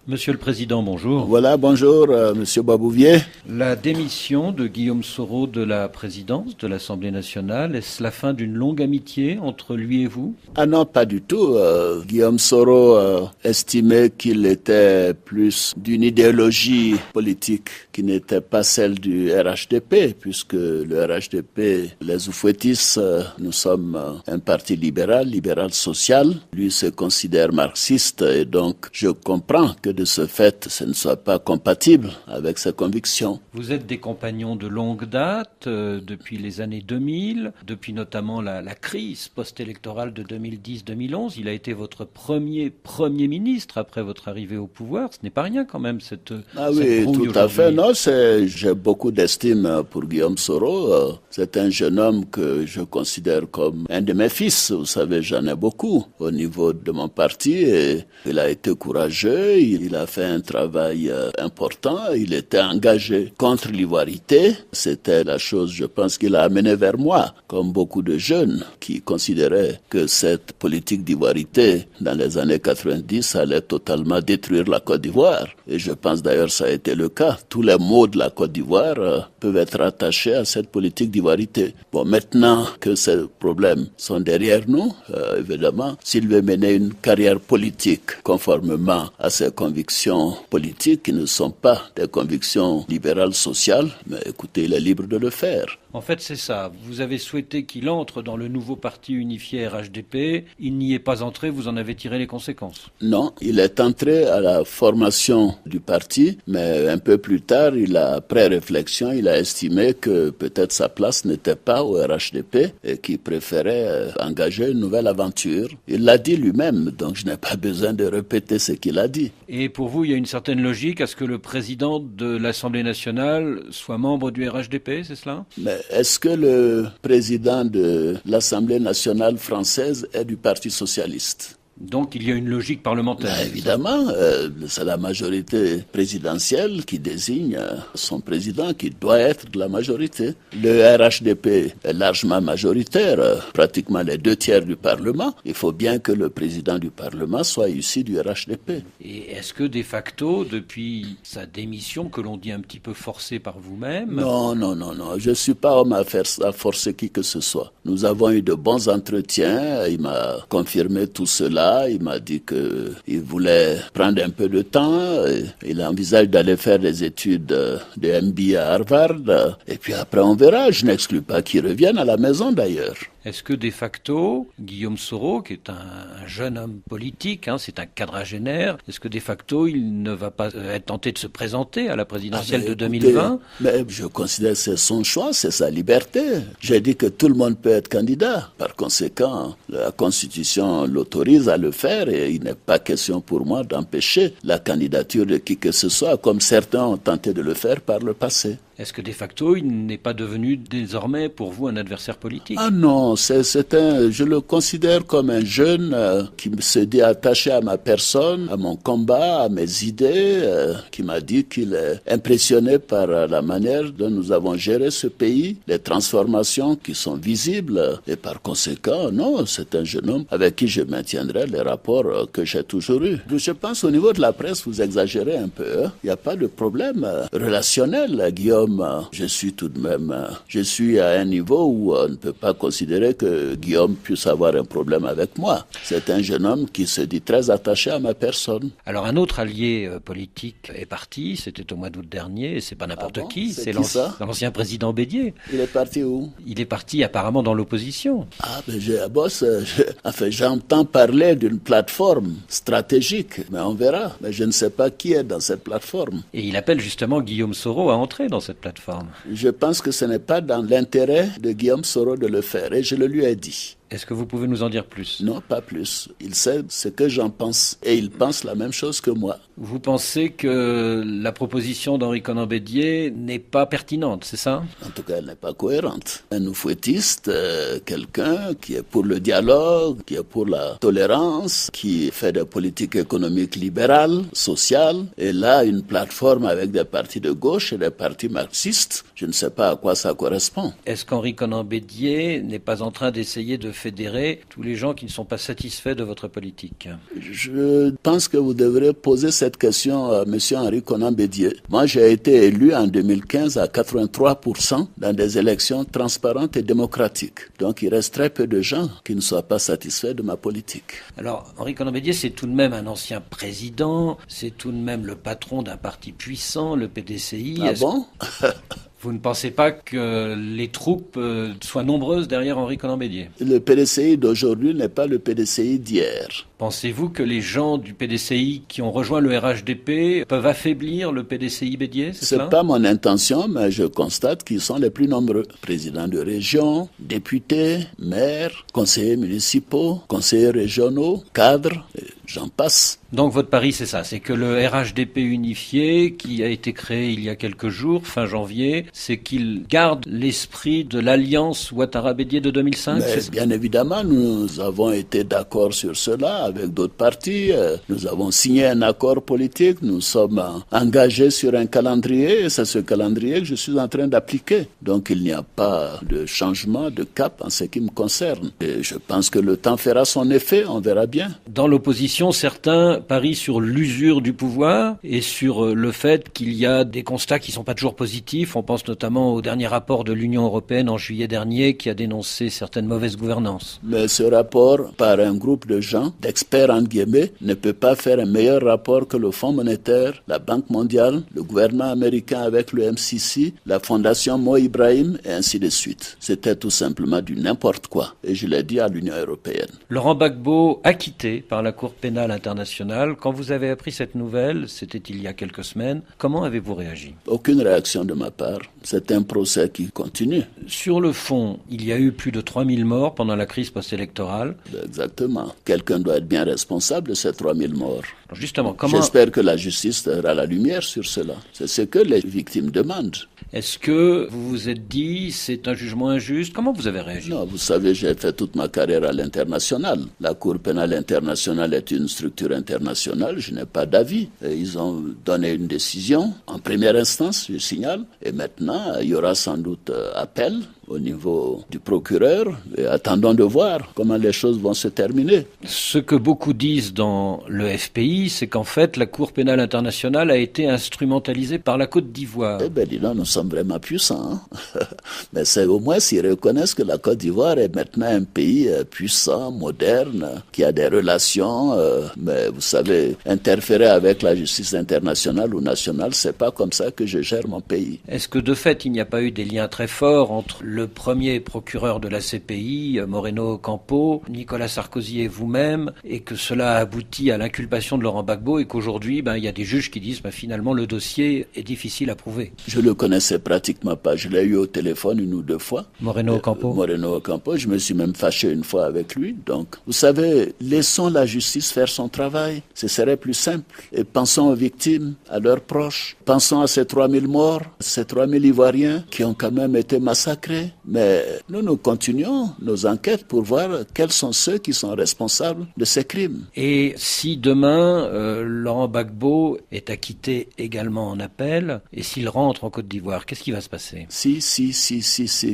Monsieur le Président, bonjour. Voilà, bonjour, Monsieur Babouvier. La démission de Guillaume Soro de la présidence de l'Assemblée nationale, est-ce la fin d'une longue amitié entre lui et vous? Ah non, pas du tout. Guillaume Soro estimait qu'il était plus d'une idéologie politique qui n'était pas celle du RHDP, puisque le RHDP, les Oufouettis, nous sommes un parti libéral social. Lui se considère marxiste et donc je comprends que de ce fait, ce ne soit pas compatible avec ses convictions. Vous êtes des compagnons de longue date, depuis les années 2000, depuis notamment la crise post-électorale de 2010-2011. Il a été votre premier ministre après votre arrivée au pouvoir. Ce n'est pas rien quand même, cette oui, tout à fait. Non, j'ai beaucoup d'estime pour Guillaume Soro. C'est un jeune homme que je considère comme un de mes fils. Vous savez, j'en ai beaucoup au niveau de mon parti et il a été courageux. Il a fait un travail important, il était engagé contre l'ivoirité. C'était la chose, je pense, qu'il a amené vers moi, comme beaucoup de jeunes qui considéraient que cette politique d'ivoirité dans les années 90 allait totalement détruire la Côte d'Ivoire. Et je pense d'ailleurs que ça a été le cas. Tous les maux de la Côte d'Ivoire peuvent être attachés à cette politique d'ivoirité. Bon, maintenant que ces problèmes sont derrière nous, évidemment, s'il veut mener une carrière politique conformément à ses convictions politiques qui ne sont pas des convictions libérales sociales, mais écoutez, il est libre de le faire. En fait, c'est ça. Vous avez souhaité qu'il entre dans le nouveau parti unifié RHDP. Il n'y est pas entré, vous en avez tiré les conséquences. Non, il est entré à la formation du parti, mais un peu plus tard, après réflexion, il a estimé que peut-être sa place n'était pas au RHDP et qu'il préférait engager une nouvelle aventure. Il l'a dit lui-même, donc je n'ai pas besoin de répéter ce qu'il a dit. Et pour vous, il y a une certaine logique à ce que le président de l'Assemblée nationale soit membre du RHDP, c'est cela ? Mais est-ce que le président de l'Assemblée nationale française est du Parti socialiste ? Donc il y a une logique parlementaire. Évidemment, c'est la majorité présidentielle qui désigne son président qui doit être de la majorité. Le RHDP est largement majoritaire, pratiquement les 2/3 du Parlement. Il faut bien que le président du Parlement soit issu du RHDP. Et est-ce que de facto, depuis sa démission, que l'on dit un petit peu forcée par vous-même... Non, je ne suis pas homme à forcer qui que ce soit. Nous avons eu de bons entretiens, il m'a confirmé tout cela. Il m'a dit qu'il voulait prendre un peu de temps. Il envisage d'aller faire des études de MBA à Harvard. Et puis après, on verra. Je n'exclus pas qu'il revienne à la maison d'ailleurs. Est-ce que de facto, Guillaume Soro, qui est un jeune homme politique, c'est un quadragénaire, est-ce que de facto, il ne va pas être tenté de se présenter à la présidentielle de 2020 ? Mais je considère que c'est son choix, c'est sa liberté. J'ai dit que tout le monde peut être candidat. Par conséquent, la Constitution l'autorise à le faire et il n'est pas question pour moi d'empêcher la candidature de qui que ce soit, comme certains ont tenté de le faire par le passé. Est-ce que de facto, il n'est pas devenu désormais pour vous un adversaire politique ? Ah non, je le considère comme un jeune qui se dit attaché à ma personne, à mon combat, à mes idées, qui m'a dit qu'il est impressionné par la manière dont nous avons géré ce pays, les transformations qui sont visibles et par conséquent, non, c'est un jeune homme avec qui je maintiendrai les rapports que j'ai toujours eus. Je pense au niveau de la presse, vous exagérez un peu. Il n'y a pas de problème relationnel, Guillaume. Je suis à un niveau où on ne peut pas considérer que Guillaume puisse avoir un problème avec moi. C'est un jeune homme qui se dit très attaché à ma personne. Alors un autre allié politique est parti, c'était au mois d'août dernier, et c'est pas n'importe qui, c'est l'ancien président Bédier. Il est parti où ? Il est parti apparemment dans l'opposition. J'entends parler d'une plateforme stratégique, mais on verra. Mais je ne sais pas qui est dans cette plateforme. Et il appelle justement Guillaume Soro à entrer dans cette plateforme. Je pense que ce n'est pas dans l'intérêt de Guillaume Soro de le faire et je le lui ai dit. Est-ce que vous pouvez nous en dire plus ? Non, pas plus. Il sait ce que j'en pense et il pense la même chose que moi. Vous pensez que la proposition d'Henri Konan Bédier n'est pas pertinente, c'est ça ? En tout cas, elle n'est pas cohérente. Un oufouettiste, quelqu'un qui est pour le dialogue, qui est pour la tolérance, qui fait des politiques économiques libérales, sociales, et là, une plateforme avec des partis de gauche et des partis marxistes, je ne sais pas à quoi ça correspond. Est-ce qu'Henri Konan Bédier n'est pas en train d'essayer de fédérer tous les gens qui ne sont pas satisfaits de votre politique? Je pense que vous devrez poser cette question à M. Henri Konan Bédié. Moi, j'ai été élu en 2015 à 83% dans des élections transparentes et démocratiques. Donc, il reste très peu de gens qui ne soient pas satisfaits de ma politique. Alors, Henri Konan Bédié, c'est tout de même un ancien président, c'est tout de même le patron d'un parti puissant, le PDCI. Ah bon? Vous ne pensez pas que les troupes soient nombreuses derrière Henri Konan Bédié? Le PDCI d'aujourd'hui n'est pas le PDCI d'hier. Pensez-vous que les gens du PDCI qui ont rejoint le RHDP peuvent affaiblir le PDCI Bédié, C'est pas mon intention, mais je constate qu'ils sont les plus nombreux. Présidents de région, députés, maires, conseillers municipaux, conseillers régionaux, cadres, j'en passe. Donc votre pari, c'est ça, c'est que le RHDP unifié, qui a été créé il y a quelques jours, fin janvier, c'est qu'il garde l'esprit de l'alliance Ouattara-Bédié de 2005? Mais bien évidemment, nous avons été d'accord sur cela avec d'autres partis. Nous avons signé un accord politique, nous sommes engagés sur un calendrier, et c'est ce calendrier que je suis en train d'appliquer. Donc il n'y a pas de changement de cap en ce qui me concerne. Et je pense que le temps fera son effet, on verra bien. Dans l'opposition, certains parient sur l'usure du pouvoir et sur le fait qu'il y a des constats qui ne sont pas toujours positifs. On pense notamment au dernier rapport de l'Union européenne en juillet dernier qui a dénoncé certaines mauvaises gouvernances. Mais ce rapport, par un groupe de gens, d'experts entre guillemets, ne peut pas faire un meilleur rapport que le Fonds monétaire, la Banque mondiale, le gouvernement américain avec le MCC, la Fondation Mo Ibrahim et ainsi de suite. C'était tout simplement du n'importe quoi. Et je l'ai dit à l'Union européenne. Laurent Gbagbo, acquitté par la Cour pénale internationale. Quand vous avez appris cette nouvelle, c'était il y a quelques semaines, comment avez-vous réagi? Aucune réaction de ma part. C'est un procès qui continue. Sur le fond, il y a eu plus de 3000 morts pendant la crise post-électorale. Exactement. Quelqu'un doit être bien responsable de ces 3000 morts. Alors justement, comment... J'espère que la justice aura la lumière sur cela. C'est ce que les victimes demandent. Est-ce que vous vous êtes dit c'est un jugement injuste? Comment vous avez réagi? Non, vous savez, j'ai fait toute ma carrière à l'international. La Cour pénale internationale est une structure internationale. Je n'ai pas d'avis. Ils ont donné une décision en première instance, je signale. Et maintenant, il y aura sans doute appel au niveau du procureur. Et attendons de voir comment les choses vont se terminer. Ce que beaucoup disent dans le FPI, c'est qu'en fait, la Cour pénale internationale a été instrumentalisée par la Côte d'Ivoire. Eh bien, dis donc, nous sommes vraiment puissants. Hein. Mais c'est au moins s'ils reconnaissent que la Côte d'Ivoire est maintenant un pays puissant, moderne, qui a des relations. Mais vous savez, interférer avec la justice internationale ou nationale, c'est pas comme ça que je gère mon pays. Est-ce que de fait, il n'y a pas eu des liens très forts entre le premier procureur de la CPI, Moreno Ocampo, Nicolas Sarkozy et vous-même, et que cela a abouti à l'inculpation de Laurent Gbagbo et qu'aujourd'hui, il y a des juges qui disent finalement le dossier est difficile à prouver? Je le connaissais pratiquement pas. Je l'ai eu au téléphone une ou deux fois. Moreno Ocampo. Moreno Ocampo. Je me suis même fâché une fois avec lui. Donc, vous savez, laissons la justice faire son travail. Ce serait plus simple. Et pensons aux victimes, à leurs proches. Pensons à ces 3000 morts, ces 3000 Ivoiriens qui ont quand même été massacrés. Mais nous continuons nos enquêtes pour voir quels sont ceux qui sont responsables de ces crimes. Et si demain, Laurent Gbagbo est acquitté également en appel, et s'il rentre en Côte d'Ivoire, qu'est-ce qui va se passer? Si,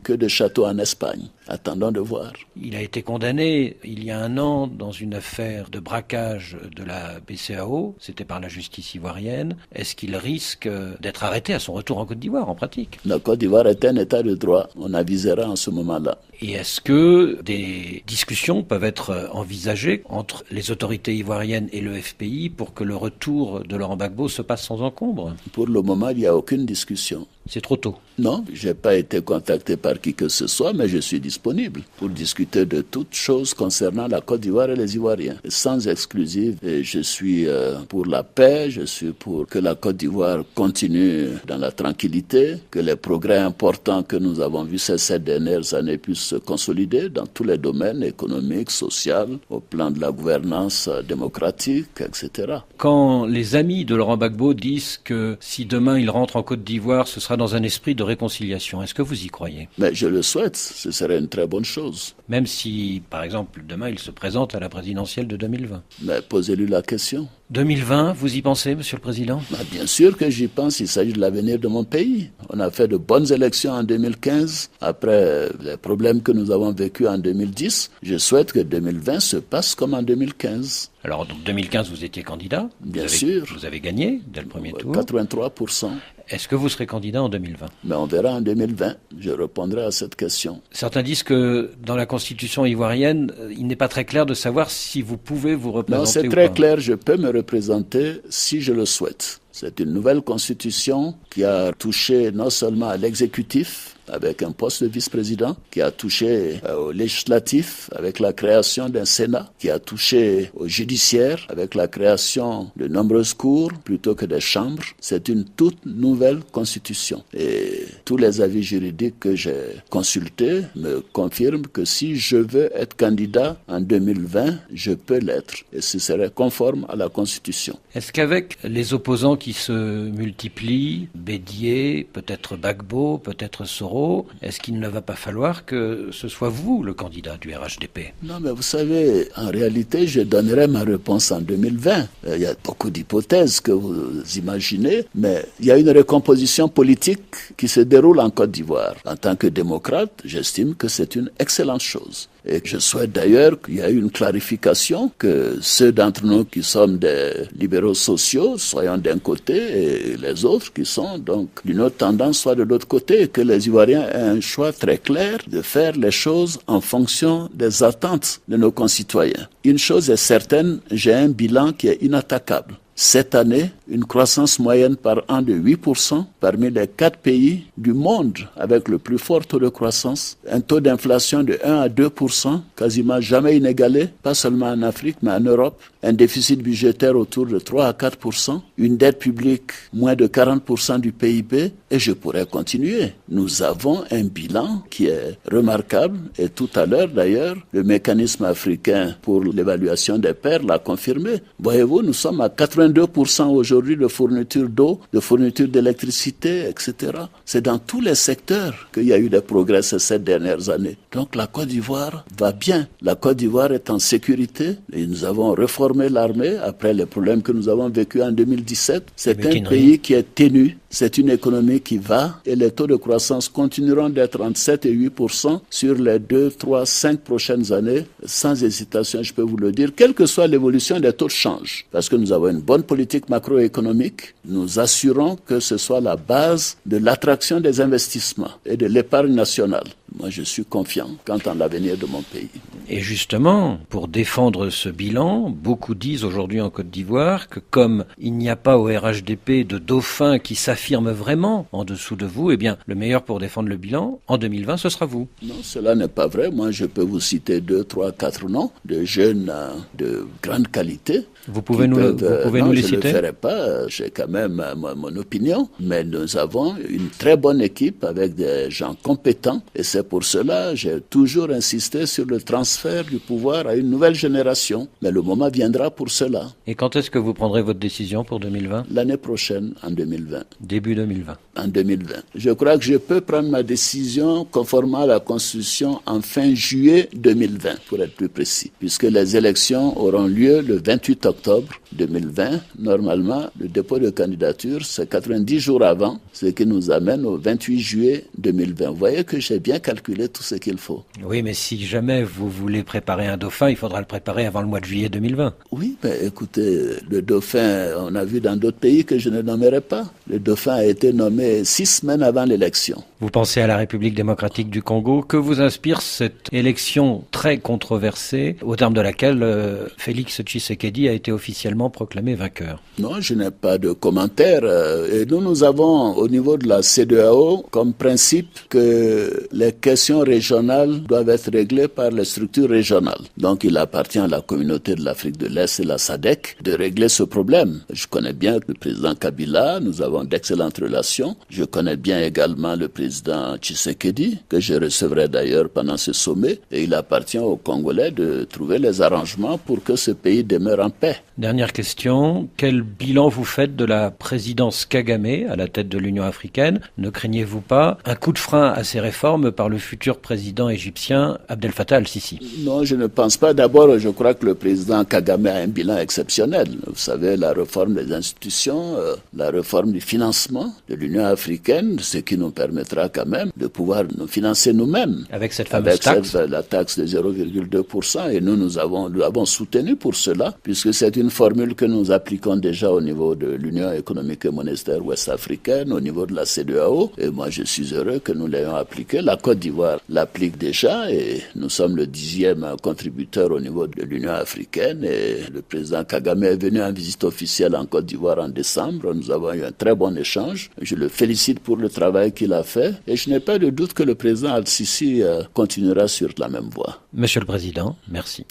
que de châteaux en Espagne. Attendons de voir. Il a été condamné il y a un an dans une affaire de braquage de la BCEAO, c'était par la justice ivoirienne. Est-ce qu'il risque d'être arrêté à son retour en Côte d'Ivoire, en pratique? La Côte d'Ivoire est un état de droit. On avisera en ce moment-là. Et est-ce que des discussions peuvent être envisagées entre les autorités ivoiriennes et le FPI pour que le retour de Laurent Gbagbo se passe sans encombre? Pour le moment, il n'y a aucune discussion. C'est trop tôt. Non, je n'ai pas été contacté par qui que ce soit, mais je suis disponible pour discuter de toutes choses concernant la Côte d'Ivoire et les Ivoiriens. Sans exclusive, et je suis pour la paix, je suis pour que la Côte d'Ivoire continue dans la tranquillité, que les progrès importants que nous avons vus ces 7 dernières années puissent se consolider dans tous les domaines économiques, sociaux, au plan de la gouvernance démocratique, etc. Quand les amis de Laurent Gbagbo disent que si demain il rentre en Côte d'Ivoire, ce sera dans un esprit de réconciliation, est-ce que vous y croyez? Mais je le souhaite, ce serait une très bonne chose. Même si, par exemple, demain il se présente à la présidentielle de 2020. Mais posez-lui la question. 2020, vous y pensez, Monsieur le Président? Bien sûr que j'y pense, il s'agit de l'avenir de mon pays. On a fait de bonnes élections en 2015, après les problèmes que nous avons vécus en 2010. Je souhaite que 2020 se passe comme en 2015. Alors, en 2015, vous étiez candidat. Bien sûr. Vous avez gagné dès le premier tour. 83%. Est-ce que vous serez candidat en 2020? Mais on verra en 2020. Je répondrai à cette question. Certains disent que dans la constitution ivoirienne, il n'est pas très clair de savoir si vous pouvez vous représenter. Non, c'est très clair. Je peux me représenter si je le souhaite. C'est une nouvelle constitution qui a touché non seulement à l'exécutif, avec un poste de vice-président, qui a touché au législatif avec la création d'un Sénat, qui a touché au judiciaire avec la création de nombreuses cours plutôt que des chambres. C'est une toute nouvelle constitution. Et tous les avis juridiques que j'ai consultés me confirment que si je veux être candidat en 2020, je peux l'être. Et ce serait conforme à la constitution. Est-ce qu'avec les opposants qui se multiplient, Bédié, peut-être Gbagbo, peut-être Soro, est-ce qu'il ne va pas falloir que ce soit vous le candidat du RHDP? Non, mais vous savez, en réalité, je donnerai ma réponse en 2020. Il y a beaucoup d'hypothèses que vous imaginez, mais il y a une recomposition politique qui se déroule en Côte d'Ivoire. En tant que démocrate, j'estime que c'est une excellente chose. Et je souhaite d'ailleurs qu'il y ait une clarification, que ceux d'entre nous qui sommes des libéraux sociaux soyons d'un côté et les autres qui sont donc d'une autre tendance soient de l'autre côté, et que les Ivoiriens aient un choix très clair de faire les choses en fonction des attentes de nos concitoyens. Une chose est certaine, j'ai un bilan qui est inattaquable. Cette année, une croissance moyenne par an de 8% parmi les 4 pays du monde avec le plus fort taux de croissance, un taux d'inflation de 1 à 2%, quasiment jamais inégalé, pas seulement en Afrique mais en Europe, un déficit budgétaire autour de 3 à 4%, une dette publique moins de 40% du PIB, et je pourrais continuer. Nous avons un bilan qui est remarquable, et tout à l'heure d'ailleurs, le mécanisme africain pour l'évaluation des pairs l'a confirmé. Voyez-vous, nous sommes à 82% aujourd'hui de fourniture d'eau, de fourniture d'électricité, etc. C'est dans tous les secteurs qu'il y a eu des progrès ces 7 dernières années. Donc la Côte d'Ivoire va bien. La Côte d'Ivoire est en sécurité et nous avons reformé l'armée après les problèmes que nous avons vécus en 2017. C'est un pays qui est ténu. C'est une économie qui va et les taux de croissance continueront d'être entre 7 et 8% sur les 2, 3, 5 prochaines années. Sans hésitation, je peux vous le dire, quelle que soit l'évolution des taux de change. Parce que nous avons une bonne politique macroéconomique. Nous assurons que ce soit la base de l'attraction des investissements et de l'épargne nationale. Moi, je suis confiant quant à l'avenir de mon pays. Et justement, pour défendre ce bilan, beaucoup disent aujourd'hui en Côte d'Ivoire que comme il n'y a pas au RHDP de dauphin qui s'affirme vraiment en dessous de vous, eh bien, le meilleur pour défendre le bilan, en 2020, ce sera vous. Non, cela n'est pas vrai. Moi, je peux vous citer 2, 3, 4 noms de jeunes de grande qualité. Vous pouvez nous les citer? Je ne le ferai pas, j'ai quand même mon opinion, mais nous avons une très bonne équipe avec des gens compétents et c'est pour cela que j'ai toujours insisté sur le transfert du pouvoir à une nouvelle génération. Mais le moment viendra pour cela. Et quand est-ce que vous prendrez votre décision pour 2020? L'année prochaine, en 2020. Début 2020. En 2020. Je crois que je peux prendre ma décision conformément à la Constitution en fin juillet 2020, pour être plus précis, puisque les élections auront lieu le 28 octobre 2020. Normalement, le dépôt de candidature, c'est 90 jours avant, ce qui nous amène au 28 juillet 2020. Vous voyez que j'ai bien calculé tout ce qu'il faut. Oui, mais si jamais vous voulez préparer un dauphin, il faudra le préparer avant le mois de juillet 2020. Oui, mais écoutez, le dauphin, on a vu dans d'autres pays que je ne nommerai pas. Le dauphin a été nommé 6 semaines avant l'élection. Vous pensez à la République démocratique du Congo. Que vous inspire cette élection très controversée, au terme de laquelle Félix Tshisekedi a été officiellement proclamé vainqueur? Non, je n'ai pas de commentaire. Et nous avons au niveau de la CEDEAO comme principe que les questions régionales doivent être réglées par les structures régionales. Donc il appartient à la communauté de l'Afrique de l'Est et la SADC de régler ce problème. Je connais bien le président Kabila, nous avons d'excellentes relations. Je connais bien également le président Tshisekedi, que je recevrai d'ailleurs pendant ce sommet. Et il appartient aux Congolais de trouver les arrangements pour que ce pays demeure en paix. Dernière question, quel bilan vous faites de la présidence Kagame à la tête de l'Union africaine? Ne craignez-vous pas un coup de frein à ces réformes par par le futur président égyptien Abdel Fattah al-Sisi? Non, je ne pense pas. D'abord, je crois que le président Kagame a un bilan exceptionnel. Vous savez, la réforme des institutions, la réforme du financement de l'Union africaine, ce qui nous permettra quand même de pouvoir nous financer nous-mêmes. Avec cette fameuse taxe. La taxe de 0,2%. Et nous l'avons soutenu pour cela, puisque c'est une formule que nous appliquons déjà au niveau de l'Union économique et monétaire ouest-africaine, au niveau de la CEDEAO. Et moi, je suis heureux que nous l'ayons appliqué. La Côte d'Ivoire l'applique déjà et nous sommes le 10e contributeur au niveau de l'Union africaine. Et le président Kagame est venu en visite officielle en Côte d'Ivoire en décembre. Nous avons eu un très bon échange. Je le félicite pour le travail qu'il a fait et je n'ai pas de doute que le président Al-Sisi continuera sur la même voie. Monsieur le Président, merci.